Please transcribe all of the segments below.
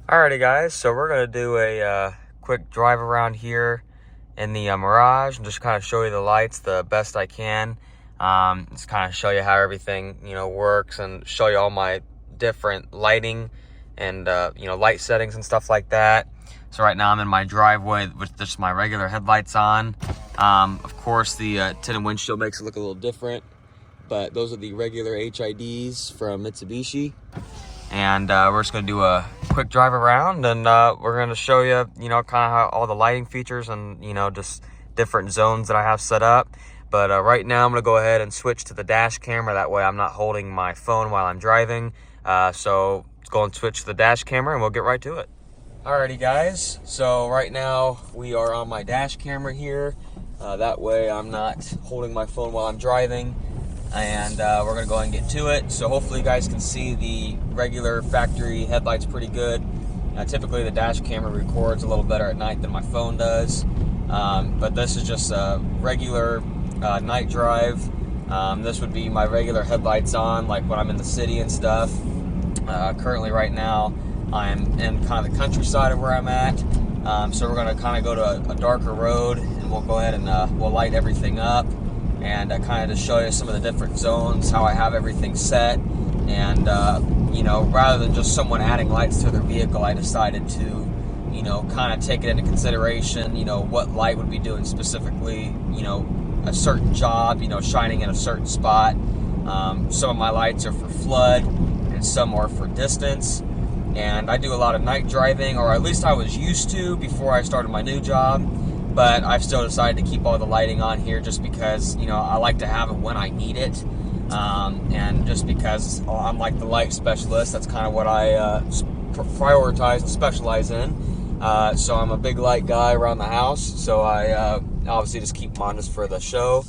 Alrighty guys, so we're going to do a quick drive around here in the Mirage and just kind of show you the lights the best I can. Just kind of show you how everything, works and show you all my different lighting and, light settings and stuff like that. So right now I'm in my driveway with just my regular headlights on. Of course, the tinted windshield makes it look a little different, but those are the regular HIDs from Mitsubishi. And we're just going to do a quick drive around, and we're going to show you, kind of how all the lighting features and, just different zones that I have set up. But right now I'm going to go ahead and switch to the dash camera. That way I'm not holding my phone while I'm driving. So let's go and switch to the dash camera and we'll get right to it. Alrighty guys, so right now we are on my dash camera here. That way I'm not holding my phone while I'm driving. And we're gonna go ahead and get to it. So hopefully you guys can see the regular factory headlights pretty good. Typically the dash camera records a little better at night than my phone does, but this is just a regular night drive. This would be my regular headlights on, like when I'm in the city and stuff. Currently right now I'm in kind of the countryside of where I'm at, so we're gonna kind of go to a darker road, and we'll go ahead and we'll light everything up and kind of to show you some of the different zones, how I have everything set. And rather than just someone adding lights to their vehicle, I decided to kind of take it into consideration, what light would be doing specifically, a certain job, shining in a certain spot. Some of my lights are for flood and some are for distance. And I do a lot of night driving, or at least I was used to before I started my new job. But I've still decided to keep all the lighting on here just because, I like to have it when I need it. And just because I'm like the light specialist, that's kind of what I prioritize and specialize in. So I'm a big light guy around the house. So I obviously just keep them on just for the show.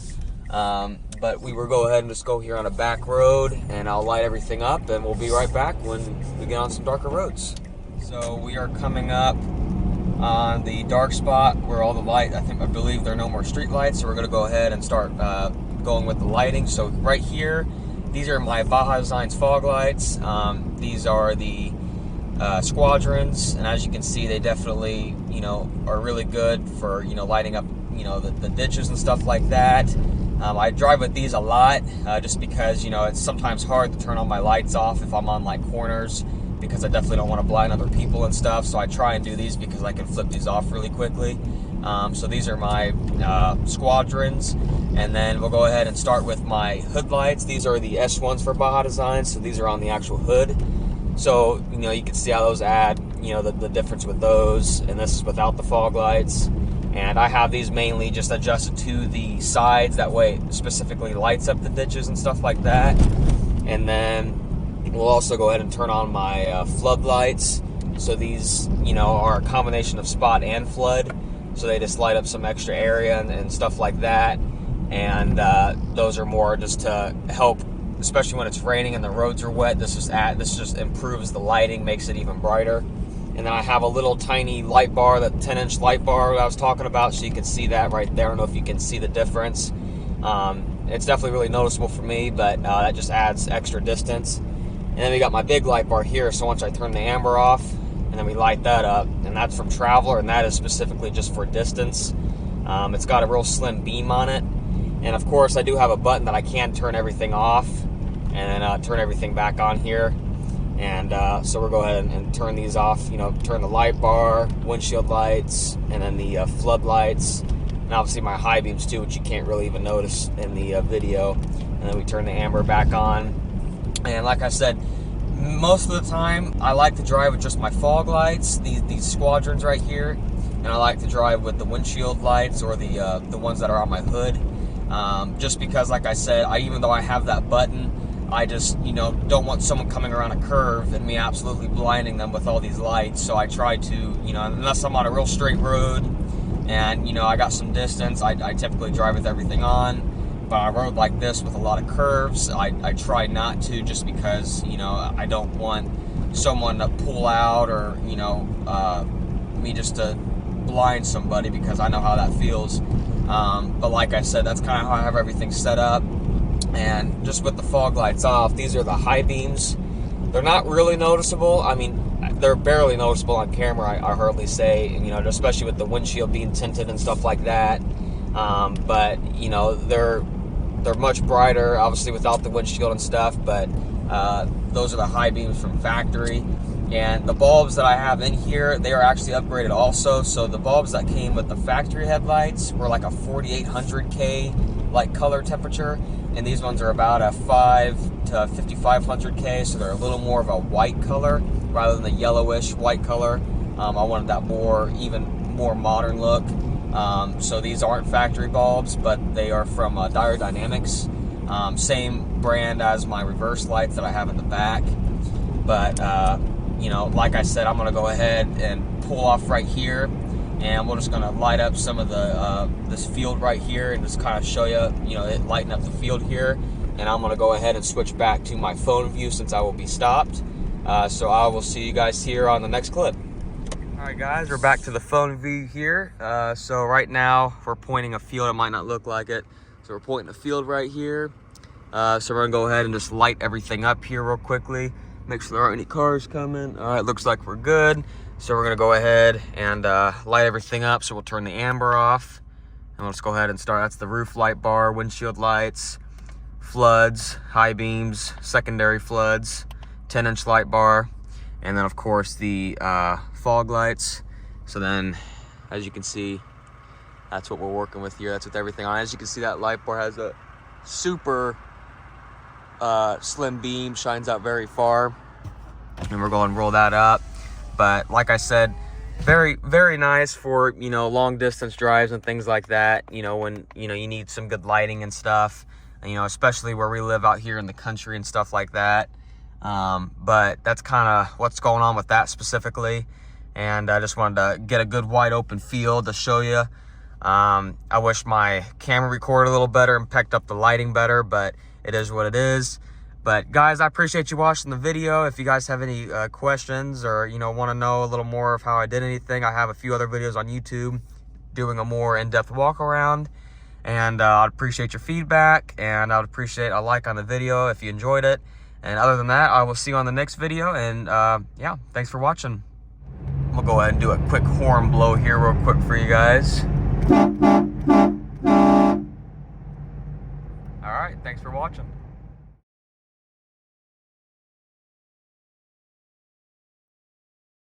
But we will go ahead and just go here on a back road, and I'll light everything up, and we'll be right back when we get on some darker roads. So we are coming up on the dark spot where all the light, I believe there are no more street lights, so we're going to go ahead and start going with the lighting. So right here, these are my Baja Designs fog lights. These are the squadrons, and as you can see, they definitely are really good for lighting up the ditches and stuff like that. I drive with these a lot just because it's sometimes hard to turn all my lights off if I'm on like corners, because I definitely don't want to blind other people and stuff. So I try and do these because I can flip these off really quickly. So these are my squadrons, and then we'll go ahead and start with my hood lights. These are the S1s for Baja Designs, so these are on the actual hood. So you can see how those add the difference with those, and this is without the fog lights. And I have these mainly just adjusted to the sides, that way it specifically lights up the ditches and stuff like that. And then we'll also go ahead and turn on my floodlights. So these, are a combination of spot and flood. So they just light up some extra area and stuff like that. And those are more just to help, especially when it's raining and the roads are wet. This just improves the lighting, makes it even brighter. And then I have a little tiny light bar, that 10-inch light bar that I was talking about, so you can see that right there. I don't know if you can see the difference. It's definitely really noticeable for me, but that just adds extra distance. And then we got my big light bar here, so once I turn the amber off, and then we light that up, and that's from Traveler, and that is specifically just for distance. It's got a real slim beam on it. And of course, I do have a button that I can turn everything off, and then turn everything back on here. And so we'll go ahead and turn these off, turn the light bar, windshield lights, and then the floodlights, and obviously my high beams too, which you can't really even notice in the video. And then we turn the amber back on. And like I said, most of the time I like to drive with just my fog lights, these squadrons right here, and I like to drive with the windshield lights or the ones that are on my hood, just because, like I said, even though I have that button, I just, don't want someone coming around a curve and me absolutely blinding them with all these lights. So I try to, unless I'm on a real straight road and, I got some distance, I typically drive with everything on. But on a road like this with a lot of curves, I try not to, just because, I don't want someone to pull out or, me just to blind somebody, because I know how that feels. But like I said, that's kind of how I have everything set up. And just with the fog lights off, these are the high beams. They're not really noticeable. I mean, they're barely noticeable on camera, I hardly say, you know, especially with the windshield being tinted and stuff like that. But you know, they're much brighter, obviously without the windshield and stuff. But those are the high beams from factory. And the bulbs that I have in here, they are actually upgraded also. So the bulbs that came with the factory headlights were like a 4800K like color temperature, and these ones are about a 5 to 5500K, so they're a little more of a white color rather than the yellowish white color. I wanted that even more modern look. So these aren't factory bulbs, but they are from Dire Dynamics. Same brand as my reverse lights that I have in the back. But you know, like I said, I'm gonna go ahead and pull off right here, and we're just gonna light up some of the this field right here and just kind of show you, you know, it lighten up the field here. And I'm gonna go ahead and switch back to my phone view since I will be stopped. So I will see you guys here on the next clip. All right, guys, we're back to the phone view here. So right now we're pointing a field. It might not look like it, so we're pointing a field right here. So we're gonna go ahead and just light everything up here real quickly. Make sure there aren't any cars coming. All right, looks like we're good. So we're gonna go ahead and light everything up. So we'll turn the amber off, and let's go ahead and start. That's the roof light bar, windshield lights, floods, high beams, secondary floods, 10-inch light bar, and then of course the fog lights. So then, as you can see, that's what we're working with here. That's with everything on. As you can see, that light bar has a super slim beam, shines out very far, and we're going to roll that up. But like I said, very, very nice for, you know, long distance drives and things like that, you know, when, you know, you need some good lighting and stuff, you know, especially where we live out here in the country and stuff like that. But that's kind of what's going on with that specifically. And I just wanted to get a good wide open field to show you. I wish my camera recorded a little better and picked up the lighting better, but it is what it is. But guys, I appreciate you watching the video. If you guys have any questions, or, you know, want to know a little more of how I did anything, I have a few other videos on YouTube doing a more in-depth walk around. And I'd appreciate your feedback, and I'd appreciate a like on the video if you enjoyed it. And other than that, I will see you on the next video. And yeah, thanks for watching. We'll go ahead and do a quick horn blow here real quick for you guys. All right, thanks for watching.